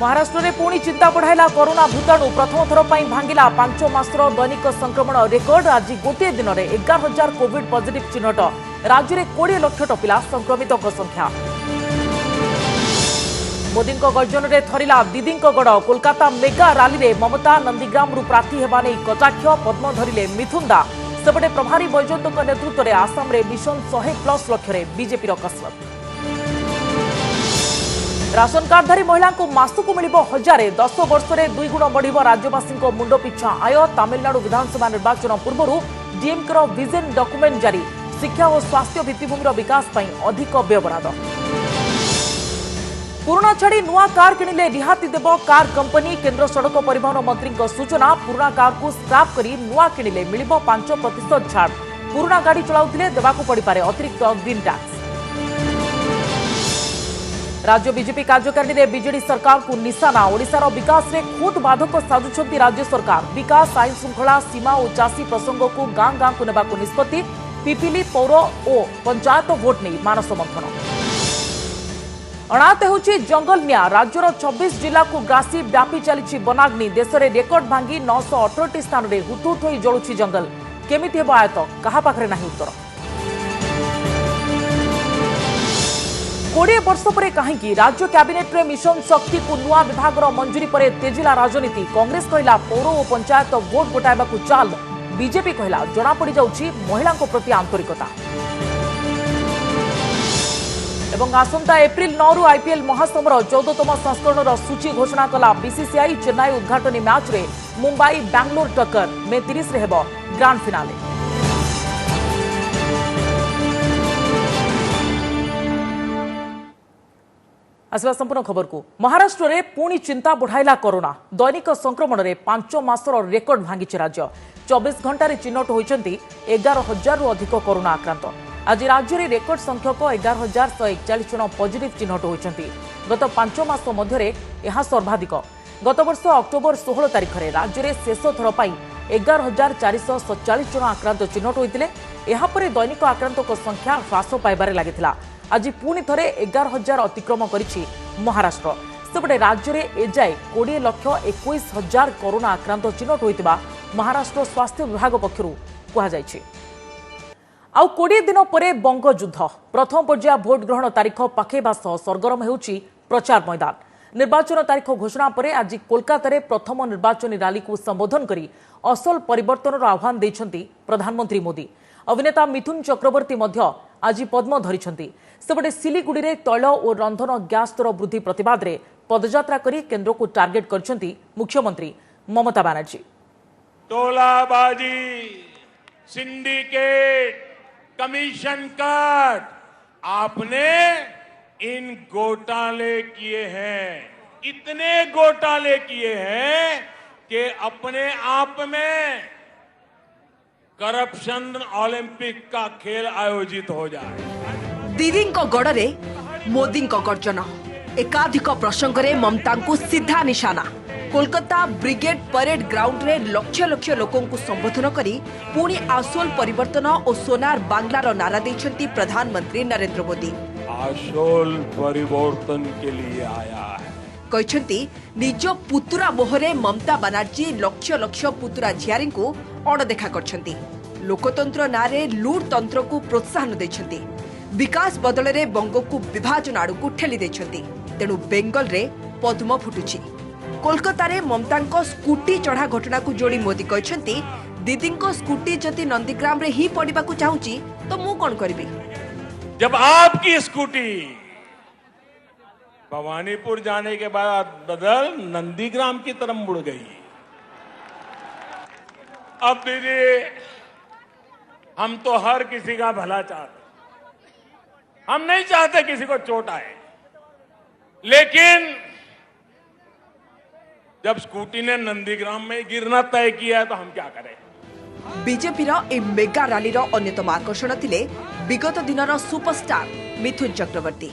महाराष्ट्र में पुणी चिंता बढ़ाइला कोरोना भूताणु प्रथम थर पर भांगिला 5 मासर दैनिक संक्रमण रेकर्ड। आज गोटे दिन में 11,000 कोविड पॉजिटिव चिन्हट। राज्य में 20 लाख टपिला संक्रमित संख्या। मोदी गर्जन में थरिला दीदी गड़। कोलकाता मेगा रैली में ममता नंदीग्राम प्रार्थी हेबा नै कटाक्ष। पद्म धरिले मिथुन दा। सेपटे प्रभारी वैजयंत नेतृत्व में आसाम में मिशन 100+ लक्ष्य बीजेपी कसरत। राशन कार्डधारी महिला को मासक मिल 1000। 10 वर्ष में 2 गुण बढ़ राज्यवासी मुंड पिछा आय। तमिलनाडु विधानसभा निर्वाचन पूर्व डीएमके विजन डॉक्यूमेंट जारी। शिक्षा और स्वास्थ्य भित्तिभूमि विकास पर अधिक व्ययबराद। पुराना छाड़ी नुआ कार किणिले रिहाती देव कार कंपनी। केंद्र सड़क परिवहन मंत्री सूचना। पुराना कार को स्क्रैप करी नुआ किणिले मिल 5% छाड़। पुराना गाड़ी चलाउथिले देबाकू पड़ी पारे अतिरिक्त ग्रीन टैक्स। राज्य बीजेपी कार्यकारिणी में बीजेडी सरकार को निशाना। ओडिशार विकास में खुद बाधक साजुंट राज्य सरकार। विकास आईन श्रृंखला सीमा और चाषी प्रसंग को गाँ गाँ को नेबाकू निष्पत्ति। पिपिली पौर और पंचायत भोट नहीं मानस मंथन। अणाते होची जंगल निया। राज्यर 24 जिला को ग्रासी व्यापी चली बनाग्नि। देश में रेकर्ड भांगी 918 स्थान में हुतुहुत होई जळुची जंगल। केमिति हेबो आयत कहा पाखरे नाही उत्तर। 20 वर्ष पर कहीं राज्य कैबिनेट में मिशन शक्ति को नुआ विभाग मंजूरी पर तेजिला राजनीति। कांग्रेस कहला पौर और पंचायत भोट गोटाइबा चाल। बीजेपी कहला जना पड़ जाउछि महिला प्रति आंतरिकता। एवं आसंता एप्रिल 9 रु आईपीएल महासमर 14तम संस्करण सूची घोषणा कला बीसीसीआई। चेन्नई उद्घाटनी मैच रे मुंबई बेंगलोर टक्कर। मे 30 रे हेबो ग्रांड फिनाले। आसवा संपूर्ण खबर को। महाराष्ट्र में पुणी चिंता बढ़ाइला कोरोना। दैनिक संक्रमण में 5 मासर रेकर्ड भांगी राज्य। 24 घंटे चिन्हट होती 11,000 रु अधिक कोरोना आक्रांत। आज राज्य में रेकर्ड संख्यक 11,141 जन पॉजिटिव चिन्हट होती। गत 5 मास मध्य यह सर्वाधिक। गत वर्ष अक्टोबर 16 तारिख में राज्य में शेष थर पर 11,447 जन आक्रांत चिन्हट होते। यापर दैनिक आक्रांतों संख्या ह्रास पाइबार लगी। आज पुणी थरे 11,000 अतिक्रम करिछि महाराष्ट्र। सेपटे राज्य में एजाए 20,21,000 कोरोना आक्रांत चिन्हट होइतिबा महाराष्ट्र स्वास्थ्य विभाग पक्षरु कहुଯାଇଛି। आउ 20 दिन पर बंग युद्ध। प्रथम पर्याय भोट ग्रहण तारीख पाखेबा सह सरगरम हेउछि प्रचार मैदान। निर्वाचन तारीख घोषणा पर आज कोलकाता रे प्रथम निर्वाचन रैली को संबोधन करी असल परिवर्तन आह्वान दैछंती प्रधानमंत्री मोदी। अभिनेता मिथुन चक्रवर्ती मध्य आज पद्म धरिछंती। सेपटे सिलीगुड़ी में तैल और रंधन गैस दर वृद्धि प्रतिवाद रे पदयात्रा करी केंद्र को टार्गेट करछंती मुख्यमंत्री Mamata Banerjee. तोलाबाजी, syndicate, commission cut, आपने इन घोटाले किए हैं। इतने घोटाले किए हैं कि अपने आप में करप्शन ओलंपिक का खेल आयोजित हो जाए। दीदी गड़े मोदी गर्जन। एकाधिक प्रसंग में ममता को सीधा निशाना। कोलकाता ब्रिगेड परेड ग्राउंड रे लक्ष लक्ष लोकों को संबोधन करी पुणी आसोल परिवर्तन और सोनार बांग्लार नारा देछंती प्रधानमंत्री नरेंद्र मोदी। आसोल परिवर्तन के लिए आया है कहछंती। निज पुतुरा मोहरे ममता बनर्जी लक्ष लक्ष पुतुरा झियारी को अणदेखा करछंती। लोकतंत्र नारे लूट तंत्र को प्रोत्साहन देछंती। विकास बदल रे बंग को विभाजन आड़ को ठेली देछंती। तेणु बेंगल रे पद्म फुटुछि। कोलकाता रे ममता को स्कूटी चढ़ा घटना को जोड़ी मोदी कहछंती दीदी को स्कूटी जति नंदीग्राम रे ही पड़िबा को चाहूची तो मु कोन करबी। जब आपकी स्कूटी भवानीपुर जाने के बाद बदल नंदीग्राम की तरफ मुड़ गई। अब दीदी हम तो हर किसी का भला चाहते। हम नहीं चाहते किसी को चोट आए, लेकिन जब स्कूटी ने नंदीग्राम में गिरना तय किया है तो हम क्या करें। बीजेपी ए मेगा रैली अन्यतम आकर्षण थिले विगत दिनर सुपरस्टार मिथुन चक्रवर्ती।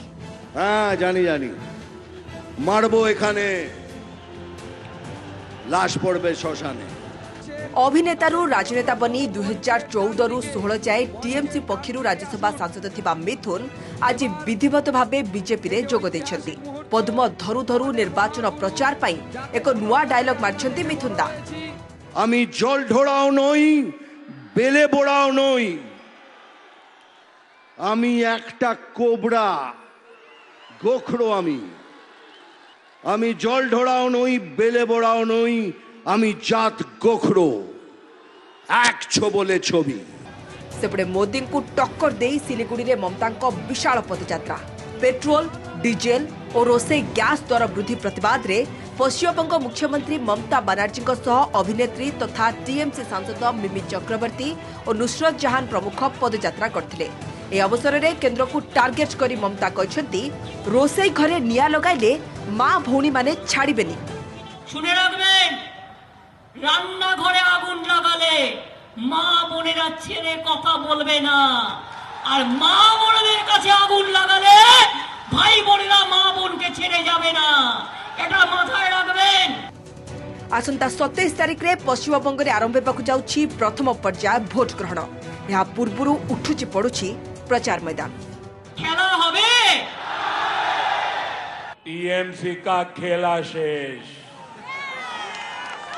हाँ जानी जानी मारबो एखाने लाश पड़बे श्मशाने। अभिनेतारू राजनेता बनी 2014 रु 16 जाए टीएमसी पक्षरु राज्यसभा सांसद थिबा मिथुन आज विधिवत भावे बीजेपी रे जोग दैछंती। पद्म धरु धरु निर्वाचन प्रचार पाई एक नुआ डायलॉग मारछंती मिथुन दा। আমি জল ঢোড়াও নই, বেলে বোড়াও নই, আমি একটা কোবরা গোখরো। আমি জল ঢোড়াও নই, বেলে বোড়াও নই, আমি জাত গোখরো। এক ছবলে ছবি। सेपटे मोदी को टक्कर दे सिलीगुड़ी में ममता विशाल पदयात्रा पेट्रोल डीजेल और रोसे गैस दर वृद्धि प्रतिवाद रे पश्चिमबंग मुख्यमंत्री ममता बनर्जी अभिनेत्री तथा टीएमसी सांसद मिमी चक्रवर्ती और नुसरत जहान प्रमुख पदयात्रा करथिले। ए अवसर में केंद्र को टार्गेट करी ममता कहछंती रोसे घरे निया लगाइले मां भौणी माने छाड़ीबेनी। শুনে রাখবেন, রান্না ঘরে আগুন লাগালে মা বোনেরা ছেড়ে কথা বলবে না, আর মা বোনদের কাছে আগুন লাগালে ভাই বোনেরা মা বোনকে ছেড়ে যাবে না, এটা মাথায় রাখবেন। आसंता 27 तारिख रे पश्चिमबंग रे आरंभ हेबाकु जाउछि प्रथम पर्याय भोट ग्रहण। यहा पूर्वरु उठुछि पडुछि प्रचार मैदान। খেলা হবে, टीएमसी का खेला शेष,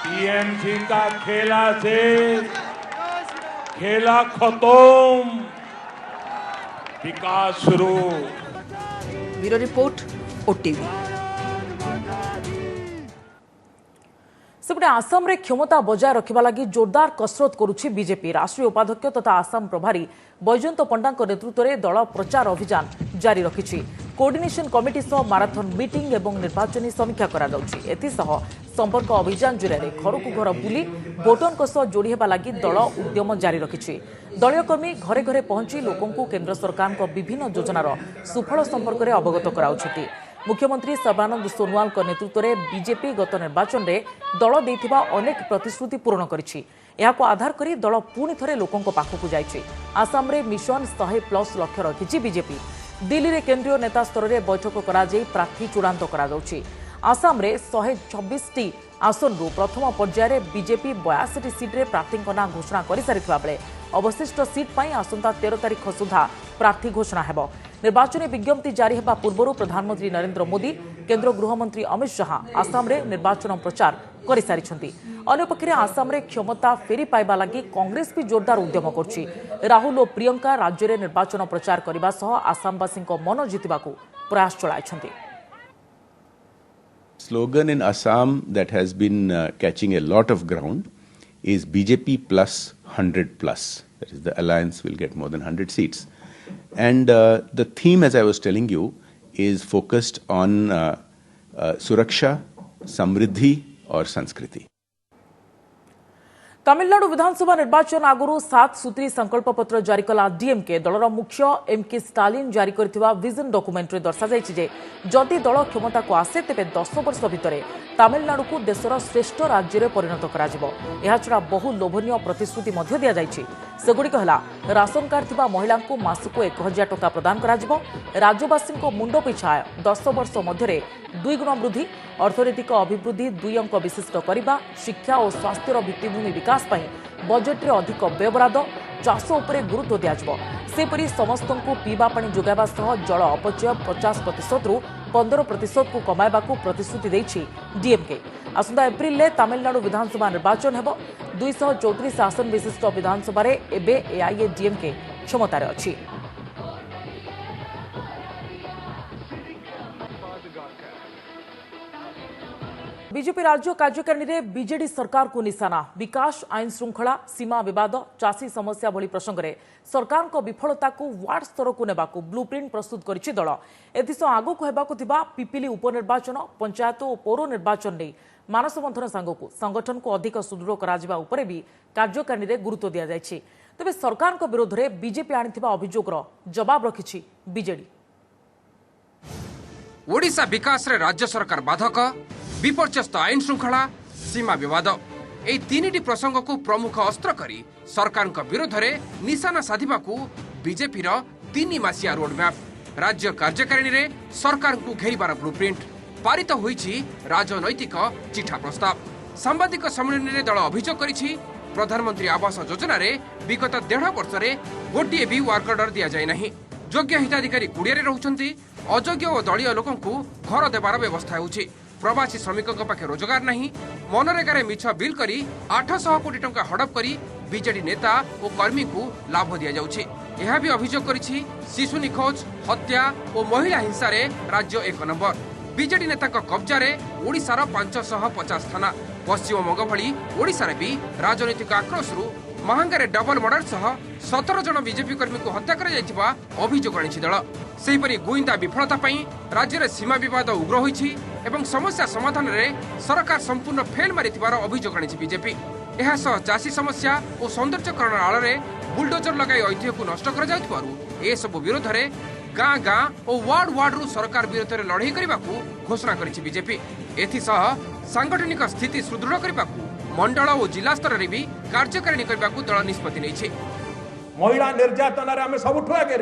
टीएमसी का खेला शेष, खेला खत्म, विकास शुरू। Bureau report OTV. सेपटे आसाम रे क्षमता बजाय रखिबा लागि जोरदार कसरत करुछि बीजेपी। राष्ट्रीय उपाध्यक्ष तथा आसाम प्रभारी बैजयंत पंडा नेतृत्व में दल प्रचार अभियान जारी रखिछि। कोऑर्डिनेशन कमिटी सह माराथन मीटिंग एवं निर्वाचनी समीक्षा करा जाउछि। एथिसह संपर्क अभियान जरिए घर को घर बुली भोटरଙ୍କ सह जोड़ी हेबा लागि दल उद्यम जारी रखिछि। दलीय कर्मी घरे घरे पहुंची लोकंकु केंद्र सरकारक विभिन्न योजनार सुफल संपर्क में अवगत कराउछथि। मुख्यमंत्री सर्बानंद सोनोवाल नेतृत्व में बीजेपी गत निर्वाचन में दल देथिबा अनेक प्रतिश्रुति पूर्ण करिछि। एहाको आधार करी दल पुणी थरे लोकंक पाखकु जाइछि। आसाम रे मिशन 100+ लक्ष्य रखिछि बीजेपी। दिल्ली रे केंद्रीय नेता स्तर में बैठक करा जाई प्रार्थी चूड़ांत करा जाउछि। आसाम रे 126टी आसन रु प्रथम पर्याय बीजेपी 82 सीट रे प्रार्थी ना घोषणा कर सारिथिबा बेले अवशिष्ट सीट पई आसंता 13 तारिख सुधा प्रार्थी घोषणा हेबो। निर्वाचन विज्ञप्ति जारी हेबा पूर्व प्रधानमंत्री नरेंद्र मोदी केंद्र गृहमंत्री अमित शाह आसाम रे निर्वाचन प्रचार कर सारिछंती। अन्यपक्षे आसाम रे क्षमता फेरी पाइबा लागि कांग्रेस भी जोरदार उद्यम करछि। राहुल और प्रियंका राज्य रे निर्वाचन प्रचार करबा सह आसामवासी मन जितिबाकू प्रयास चलाइछंती। Slogan in Assam that has been catching a lot of ground is BJP plus 100+. That is, the alliance will get more than 100 seats. And the theme, as I was telling you, is focused on Suraksha, Samriddhi और संस्कृति। तमिलनाडु विधानसभा निर्वाचन आगुरु 7 सूत्री संकल्प पत्र जारी कला DMK. दलर मुख्य एमके स्टालिन जारी करथिबा विजन डॉक्यूमेंट रे दर्शा जायछि जे जदि दल क्षमता को आसे तेबे 10 वर्ष भितरे तमिलनाडु को देशर श्रेष्ठ राज्य रे परिणत करा जिवो। एहा छडा बहु लोभनीय प्रतिश्रुति मध्य दिया जायछि। सेगुडी कहला राशन कार्ड थिबा महिला को मासको 1000 टका प्रदान करा जिवो। राज्यवासी को मुंडो पिछा 10 वर्ष मध्य 2 गुण वृद्धि, अर्थनैतिक अभिवृद्धि 2 अंक विशिष्ट करिबा, शिक्षा और स्वास्थ्यर भित्तिभूमि विकास पई बजेट रे अधिक व्ययबराद, चाष उपरे गुरुत्व दियाजिवो। सेपरि समस्त को पीवा पानी जोगाइबा सह जल अपचय 50% रु 15% को कमाइबाकू प्रतिश्रुति दैछि डीएमके। आसंता एप्रिल ले तमिलनाडु विधानसभा निर्वाचन हेबो। 234 आसन विशिष्ट विधानसभा रे एबे एआईएडीएमके क्षमतारे अछि। बीजेपी राज्य कार्यकारिणी रे बीजेडी सरकार को निशाना। विकास, आईन श्रृंखला, सीमा विवाद, चाषी समस्या भली प्रसंग में सरकार को विफलता को वार्ड स्तर को नेबाकू ब्लूप्रिंट प्रस्तुत करिछि दल। एथिस आगु को हेबाकू थिबा पिपिली उपनिर्वाचन, पंचायत और पौर निर्वाचन नै मानस मंथन सांगकू संगठन को अधिक सुदृढ़ कराजिबा उपरे भी कार्यकारिणी रे गुरुत्व दिया जायछि। तबे सरकार को विरोध रे बीजेपी आनिथिबा अभियोगर जवाब रखिछि बीजेडी। ओडिशा विकास रे राज्य सरकार बाधक, विपर्यस्त आईन श्रृंखला, सीमा विवाद ए तीनिटी प्रसंग को प्रमुख अस्त्र करी सरकार विरोध में निशाना साधिबाकू बीजेपी रो 3 मासिया रोडमैप। राज्य कार्यकारिणी रे सरकार को घेरिबार ब्लूप्रिंट पारित होईछि। राजनैतिक चिठा प्रस्ताव सांबादिक सम्मेलन रे दल अभियोग करिछि प्रधानमंत्री आवास योजना रे विगत 1.5 वर्ष रे गोटिए भी वर्क ऑर्डर दिया जाय नहीं। योग्य हिताधिकारी कुड़िया रे रहउछंती, अयोग्य और दलीय लोकंकु घर देवार व्यवस्था होउछि। प्रवासी श्रमिकों पाखे रोजगार नहीं, मनरेगा मिछ बिल करी 800 कोटी टंका हड़प करी बीजेडी नेता और कर्मी को लाभ दि जाउछि। यह भी अभियोग करिछि शिशु निखोज, हत्या और महिला हिंसा रे राज्य 1 नंबर। बीजेडी नेता कब्जा रे ओडिशार 550 थाना। पश्चिमबंग भली ओडिशार भी राजनीतिक आक्रोश महांगारे डबल मर्डर सह 17 जन बीजेपी कर्मी को हत्या कर अभियोग आनी दल। सेहीपरि गुइंदा विफलता राज्य में सीमा विवाद उग्र होइछि एवं समस्या समाधान में सरकार संपूर्ण फेल मारिथिबार अभियोग आनी बीजेपी। यह चाषी समस्या और सौंदर्यकरण आड़ में बुलडोजर लगाई ऐतिह्य को नष्ट कर ए सब विरोध में गाँ गाँ और वार्ड वार्ड रु सरकार विरोध में लड़ाई करने को घोषणा करिछि बीजेपी। एथिसह सांगठनिक स्थिति सुदृढ़ करने को मंडल और जिला स्तर में भी कार्यकारिणी करने को दल निष्पत्ति नहीं। महिला निर्यातन आम सबुठ आगे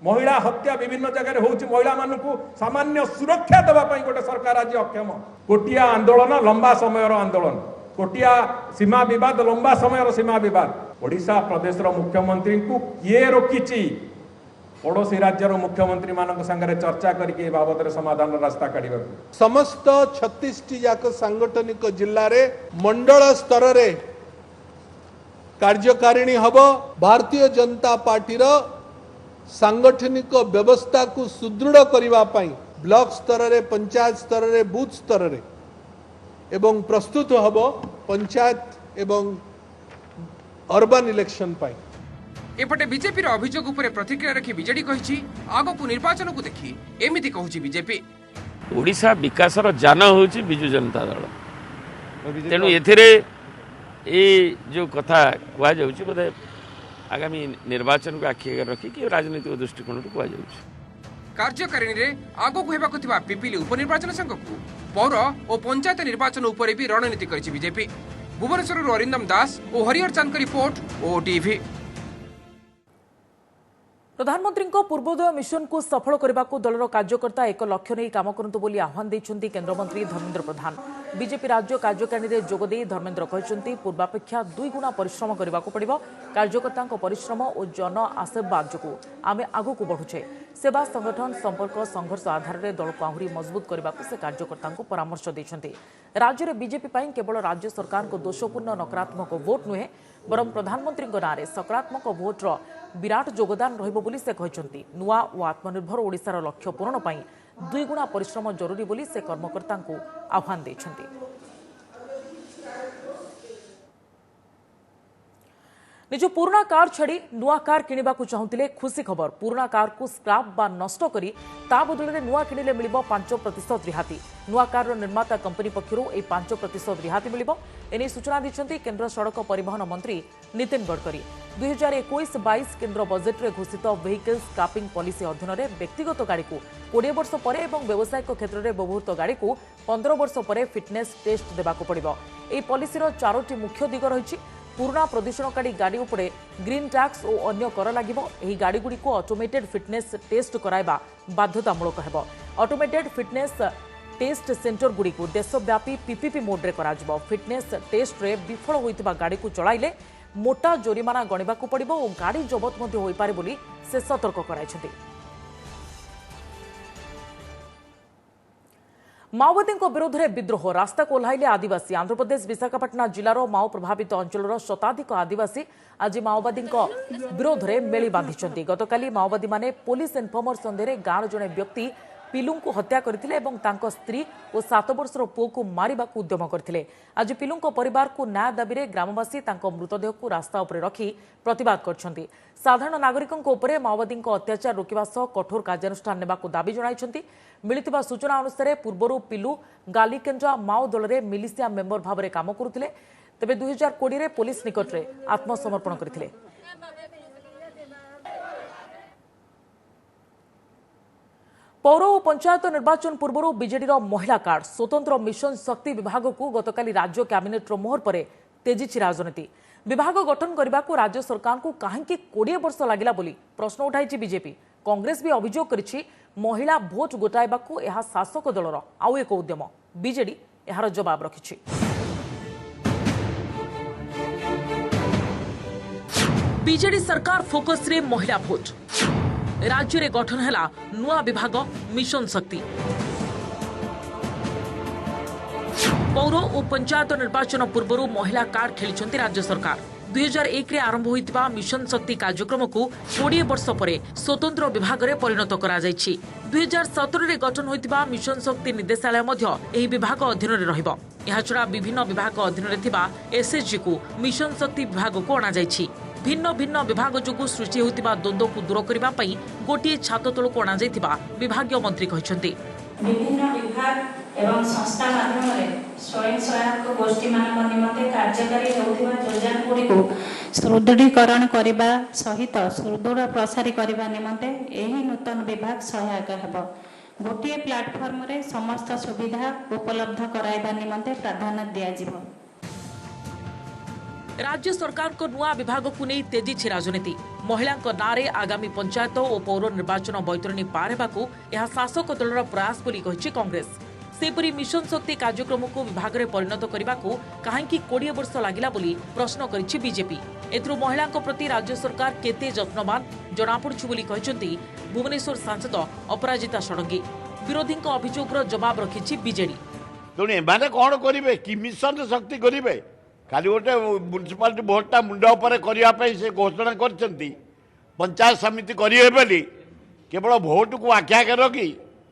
महिला हत्या विभिन्न जगह होउछि। महिला मानकु सामान्य सुरक्षा देवाई गोटे सरकार आज अक्षम। कोटिया आंदोलन लंबा समय आंदोलन, कोटिया सीमा विवाद लंबा समय सीमा विवाद। ओडिशा प्रदेश मुख्यमंत्री को किए रोकिछि? पड़ोसी राज्यर मुख्यमंत्री मान संगे चर्चा करके बाबद समाधान रास्ता काढ़ा। समस्त 36 जाक सांगठनिक जिल्ला रे मंडल स्तर रे कार्यकारिणी हब। भारतीय जनता पार्टी रो सांगठनिक व्यवस्था को सुदृढ़ करबा पई ब्लॉक स्तर रे, पंचायत स्तर रे, बूथ स्तर रे एवं प्रस्तुत हब पंचायत एवं अर्बन इलेक्शन पई। एपटे बीजेपी अभियोग उपर प्रतिक्रिया रखी बीजेडी कहिछि आगकु निर्वाचन को देखि एमिति कहूछि बीजेपी। ओडिशा विकासर जान होछि बिजु जनता दल। तेणु एथिरे ए जो कथा कुआ जाउछि बोधे आगामी निर्वाचन को आखि आगे रखी कि राजनीतिक दृष्टिकोण कुआ जाउछि। कार्यकारिणी रे आगकु हेबाकु थिबा पिपिली उपनिर्वाचन संघकु पौर और पंचायत निर्वाचन उपर भी रणनीति करिछि बीजेपी। भुवनेश्वर अरिंदम दास और हरिहर चांद रिपोर्ट ओटीवी। प्रधानमंत्री पूर्वोदय मिशन को सफल करने को दलर कार्यकर्ता एक लक्ष्य नहीं काम करंतु बोली आह्वान देछंती केंद्रमंत्री धर्मेंद्र प्रधान। बीजेपी राज्य कार्यकारिणी रे जोगदे धर्मेंद्र कहते पूर्वापेक्षा 2 गुणा परिश्रम करने को पड़िबो। कार्यकर्ता परिश्रम और जन आशीर्वाद जो आमे आगु को बढ़ुछे। सेवा संगठन संपर्क संघर्ष आधार में दल को आहरी मजबूत करने को से कार्यकर्ता परामर्श देछंती। राज्य में बीजेपी पर केवल राज्य सरकार को दोषपूर्ण नकारात्मक वोट नुहे बरं प्रधानमंत्री नारे सकारात्मक भोटर विराट योगदान रहिबो बोली से कहते। नुआ और आत्मनिर्भर ओडिशार लक्ष्य पूरण पर 2 गुणा परिश्रम जरूरी बोली से कर्मकर्ता को आह्वान देछंती। निज पुराना कार छाड़ी नुआ कार किनिबा को चाहूतिले खुशी खबर। पुराना कार को स्क्रैप बा नष्ट करी ता बदले में नुआ किनिले मिलिबो 5% रिहाती। नुआ कार निर्माता कंपनी पक्षरु ए 5% रिहाती मिलिबो। एने सूचना दिछंती केंद्र सड़क परिवहन मंत्री नितिन गडकरी। 2021-22 केंद्र बजेट रे घोषित व्हीकल स्क्रैपिंग पॉलिसी अधीन रे व्यक्तिगत गाड़ी को 20 वर्ष पर एवं व्यावसायिक क्षेत्र में व्यवहृत गाड़ी को 15 वर्ष पर फिटनेस टेस्ट देबाको पड़िबो। ए पॉलिसीर 4टी मुख्य दिग रहिछि। पुराना प्रदूषणकारी गाड़ी उपरे ग्रीन टैक्स और अन्य कर लागिबो। एही गाड़ी गुडी को ऑटोमेटेड फिटनेस टेस्ट कराइबा बाध्यतामूलक हेबो। ऑटोमेटेड फिटनेस टेस्ट सेंटर गुडी को देशव्यापी पीपीपी मोड रे कराजिबो। फिटनेस टेस्ट रे विफल होइतिबा गाड़ी को चलाइले मोटा जोरिमाना गणिबा को पड़िबो और गाड़ी जबत मध्य होई पारे बोली से सतर्क कराइछथि। माओवादी विरोध में विद्रोह रास्ता को ओह्लाइले आदिवासी। आंध्रप्रदेश विशाखापट्टनम जिलार माओ प्रभावित अंचल शताधिक आदिवासी आज माओवादी विरोध में मेली बांधि। गतकाली माओवादी माने पुलिस इनफर्मर सन्देह गाँव जड़े व्यक्ति पिलू को हत्या करथिले एवं तांको स्त्री और 7 वर्षर पुओ को मारिबा को उद्यम करथिले। आज पिलू परिवार को न्याय दाबी रे ग्रामवासी तांको मृतदेह को रास्ता उपरे रखी प्रतिवाद करछंती। साधारण नागरिकों उपरे माओवादी अत्याचार रोकिबा सह कठोर कार्यानुष्ठान नेबा को दाबी जणाइछंती। मिलिथिबा सूचना अनुसार पूर्वरु पिलू गालीकेंजा माओ दल रे मिलिशिया मेंबर भाव में काम करुथिले। तेबे 2020 रे पुलिस निकट रे आत्मसमर्पण करथिले। पौर और पंचायत निर्वाचन पूर्व बीजेडीर महिला कार्ड स्वतंत्र मिशन शक्ति विभाग को गतकाली राज्य कैबिनेट मोहर पर तेजी राजनीति। विभाग गठन करने को राज्य सरकार को कहीं 20 वर्ष लगिला बोली प्रश्न उठाई बीजेपी। कांग्रेस भी अभियोग करिछि महिला भोट गोटाइबाकू यह शासक दलर आउ एक उद्यम। बीजेडी यार जवाब रखिछि। बीजेडी सरकार फोकस रे महिला भोट। राज्य में गठन है नुआ विभाग मिशन शक्ति। पौर और पंचायत निर्वाचन पूर्व महिला कार्ड खेली राज्य सरकार। 2001 आरंभ होइतिबा मिशन शक्ति कार्यक्रम को 20 वर्ष पर स्वतंत्र विभाग में परिणत करा जायछि। 2017 रे गठन होइतिबा मिशन शक्ति निर्देशालय मध्य एही विभाग अधीन रे रहिबो। यहाँ छड़ा विभिन्न विभाग अधीन रे थिबा एसएचजी को मिशन शक्ति विभाग को अणा जायछि। भिन्न भिन्न विभाग जोगु सृष्टि होइतिबा द्वंद्व को दूर करबा पई गोटिए छात तळ को अणा जायतिबा विभागीय मंत्री कहिसंती। विभिन्न विभाग एवं संस्था माध्यम स्वयं सहायक गोष्ठी मान निमंते कार्यकारी होउथिबा योजना गुडी को सुदृढ़ीकरण करबा सहित सुदृढ़ प्रसारी करबा निमंते एही नूतन विभाग सहायक हेबो। गोटिए प्लेटफॉर्म रे समस्त सुविधा उपलब्ध कराइबा निमंते प्राधान्य दिया जिवो। राज्य सरकार को नुआ विभाग को नहीं तेजी राजनीति। महिला नारे आगामी पंचायत और पौर निर्वाचन बैतरणी पार होगा यह शासक दलर प्रयास बोली कहिछि कांग्रेस। सेपरी मिशन शक्ति कार्यक्रम को विभाग में परिणत करने को कहीं 20 वर्ष लगिला बोली प्रश्न करिछि बीजेपी। एथुरु महिला प्रति राज्य सरकार केते जत्नवान जनापड़ुछि बोली कहिसंती भुवनेश्वर सांसद अपराजिता षडंगी। विरोधी अभियोग जवाब रखिछि बीजेडी। तेणु एमाने कौन करेंगे कि मिशन शक्ति करेंगे खाली गोटे म्युनिसिपालिटी भोटा मुंड उपर करने से घोषणा करछंती पंचायत समिति करेंगे बोली केवल भोट को आख्या कर रखी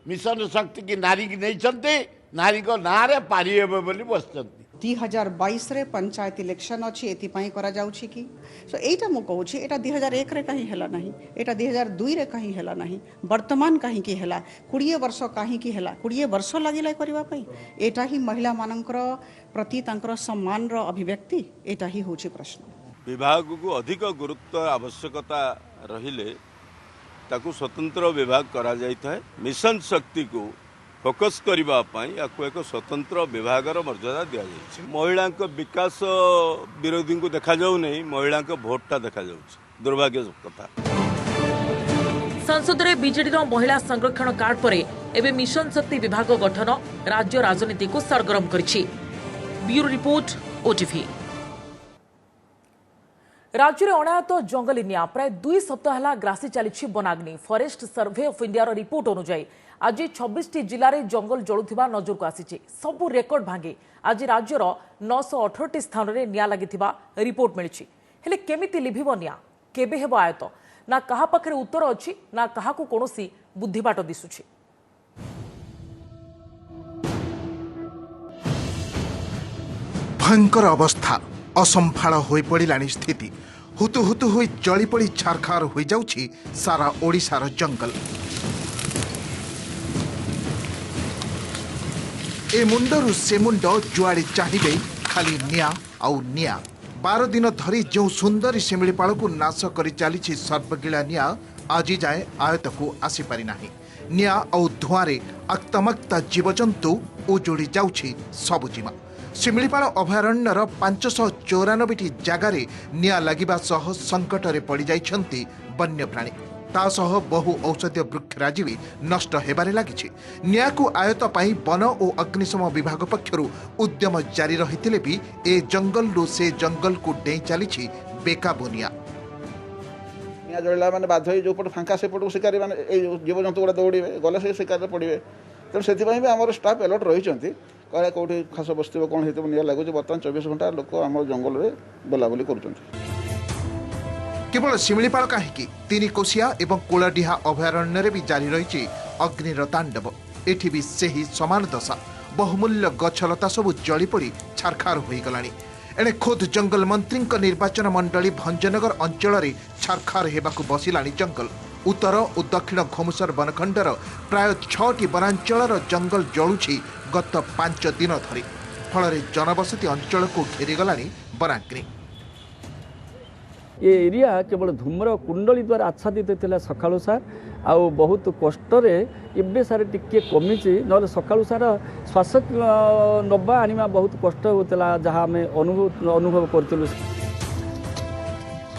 मिशन शक्ति की नारी की नहीं नारी को नारे पारी बोली बसचंती। 2022 रे पंचायत इलेक्शन अच्छी एथिपाई करा जाउछि कि सो एटा मु कहूछि एटा 2001 रे कहीं हैला नहीं एटा 2002 रे कहीं हैला नहीं वर्तमान कहीं की हैला 20 वर्ष कहीं की हैला 20 वर्ष लागिला करबा पई एटा ही महिला मानकर प्रति तांकर सम्मान रो अभिव्यक्ति एटा ही होछि प्रश्न। विभाग को अधिक गुरुत्व आवश्यकता रहिले ताकू स्वतंत्र विभाग करा जाइता है। मिशन शक्ति को फोकस करबा पई याको एक स्वतंत्र विभाग मर्यादा दिया जाइछि। महिला को विकास विरोधी को देखा जाउ नहीं महिला को भोटटा देखा जाउछि दुर्भाग्य कथा। संसद में बीजेडी महिला संरक्षण कार्ड पर एवं मिशन शक्ति विभाग गठन राज्य राजनीति को सरगरम करिछि। Bureau report OTV. राज्य में अनायत जंगली निया प्राय 2 सप्ताह है ग्रासी चली बनाग्नि। Forest survey of India report अनुसार आज 26 जिले में जंगल जलुवा नजर को आसी। सबू रेकर्ड भांगी आज राज्यर 918 स्थान में निया लगी रिपोर्ट मिली। हेले केमिति लिभिब निया केबे हेब आयत ना कहा पाखरे उत्तर अच्छी ना कहा कौन बुद्धिबाट दिशुछि। भयंकर अवस्था असंभाल हो पड़ानी स्थिति हुतु हुतु हो जली पड़ी छारखार हो जाउछि सारा ओडिशार जंगल। ए मुंडरू से मुंड जुआड़े चाहिए खाली निया आउ निया। 12 दिन धरी जो सुंदरी शिमिलीपाल को नाश कर चली सर्पगिला निया आज जाए आयत को आसी पारि नाही। निया आउ धुआं आक्तमक्ता जीवजंतु उजुड़ी जाउछि सबुजिमा। शिमिलीपाल अभयारण्यर 594टी जगार निया लगिबा सह संकट रे पड़ जाइछंती वन्यप्राणी। तासह बहु औषधीय वृक्षराजी भी नष्ट हेबारे लागिछि। निया को आयत पाई वन और अग्निशम विभाग पक्षरु उद्यम जारी रहितिले भी ए जंगल से जंगल को डेई चली बेकाबू निया। निया जळला माने बाध्य जो पट फांका से पट शिकारी माने ए जीवजंतु गुडा दौड़िबे गले से शिकार पड़िबे। तेणु से आम स्टाफ अलर्ट रही कहे कौटी खास बसो कौन हो निया लगुच बर्तमान 24 घंटा लोक आम जंगल में बुलाबुली कर। केवल शिमिलीपाल कहीं 3 कोशिया एवं कोलाडीहा अभयारण्य भी जारी रही अग्निर तांडव। एठी भी सही समान दशा बहुमूल्य गछलता सबू जली पड़ी छारखार हो गलानी। एणे खोद जंगल मंत्री निर्वाचन मंडली भंजनगर अंचल में छारखार होगाकू बसिलानी जंगल। उत्तर और दक्षिण घोमुसर वनखंडर प्राय 6टी वनांचल जंगल जलुछि गत 5 दिन धरी। फल जनबसती अंचल को घेरीगलानी वनाग्नि। ये एरिया केवल धूम्र कुंडली द्वारा आच्छादित था सकाळु सार आउ बहुत कष्टरे एबे सार टिके कमिछि न सकाळु सार श्वास नबा आनिमा बहुत कष्ट होतला जहाँ आम अनुभव करथिलु।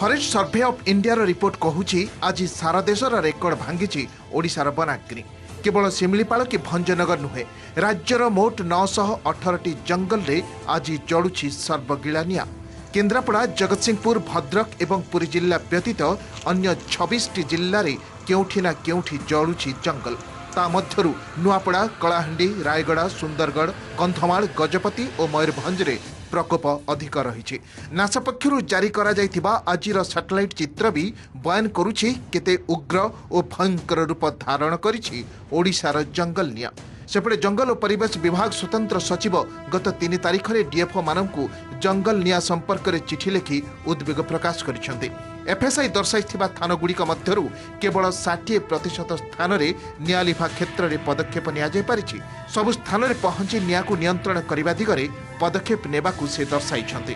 Forest survey of India report कहूछि आज सारा देशर रेकर्ड भांगी ओडिशार वनाग्नि। केवल शिमिलीपाल कि भंजनगर नुहे राज्यर मोट 918टी जंगल रे आज जलुछि सर्वगिला निया। केन्द्रापड़ा जगतसिंहपुर भद्रक एवं पुरी जिला व्यतीत अन्य 26टी जिल्ला रे केउठी ना केउठी जळुछि जंगल। ता मध्यरु नुआपड़ा, कलाहांडी, रायगड़ा, सुंदरगढ़, कंधमाल, गजपति और मयूरभंज रे प्रकोप अधिक रही। नासा पक्षरु जारी करा जायथिबा आजिर सैटेलाइट चित्र भी बयान करुछि केते उग्र और भयंकर रूप धारण करिछि ओडिशार जंगल निया। सेपटे जंगल और परिवेश विभाग स्वतंत्र सचिव गत 3 तारिख में डीएफओ मानू जंगल निया संपर्क में चिठी लिखि उद्वेग प्रकाश करिसेंति। एफएसआई दर्शाइथिबा स्थानगुड़िक मध्यरु केवल 60% स्थान रे निया लिभा क्षेत्र में पदक्षेप निया जाय पारिछि। सबु स्थान रे पहुंची निया को नियंत्रण करबा दिगरे पदक्षेप नेबाकू से दर्शाइछन्ति।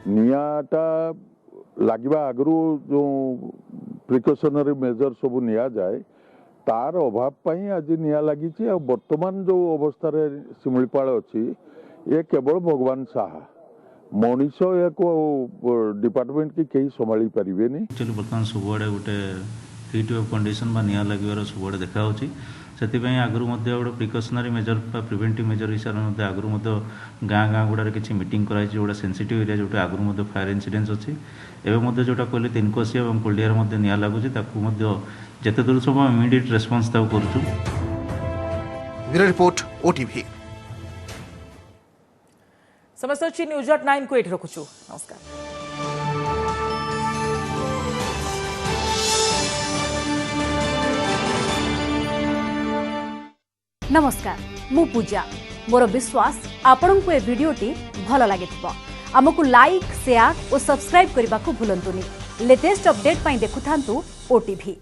नियाटा लागिबा आगरु जो प्रिकॉशनरी मेजर सब निया जाए तार अभाव पाई आज निया लगी। आ वर्तमान जो अवस्था शिमिपाल अच्छी ये केवल भगवान साहा मनीष या डिपार्टमेंट की कहीं संभाली पारे। बर्तमान सबुआड़े गोटे हिट वेव कंडीशन बा निया लगे सबुआड़े देखा से आगु गोटे प्रिकॉशनरी मेजर प्रिवेंटिव मेजर हिसाब से आगु गाँ गाँ गुड़ार किसी मीटिंग कराई जोटा सेंसिटिव एरिया जो आगु फायर इनसीडेंस अच्छी एवं जोटा कहले 3 कोशिया और कोल्डियार निया लगुच जिते दूर सब इमिडिएट रेस्पॉन्स करूँ। रिपोर्ट ओटीवी समस्त न्यूज 9 को ये रखुचु। नमस्कार। नमस्कार मु पूजा मोर विश्वास आपण को ए वीडियोटी भल लगे आमको लाइक शेयर और सब्सक्राइब करने को भूलंतुनी। लेटेस्ट अपडेट पाई देखुथांतु ओटीवी।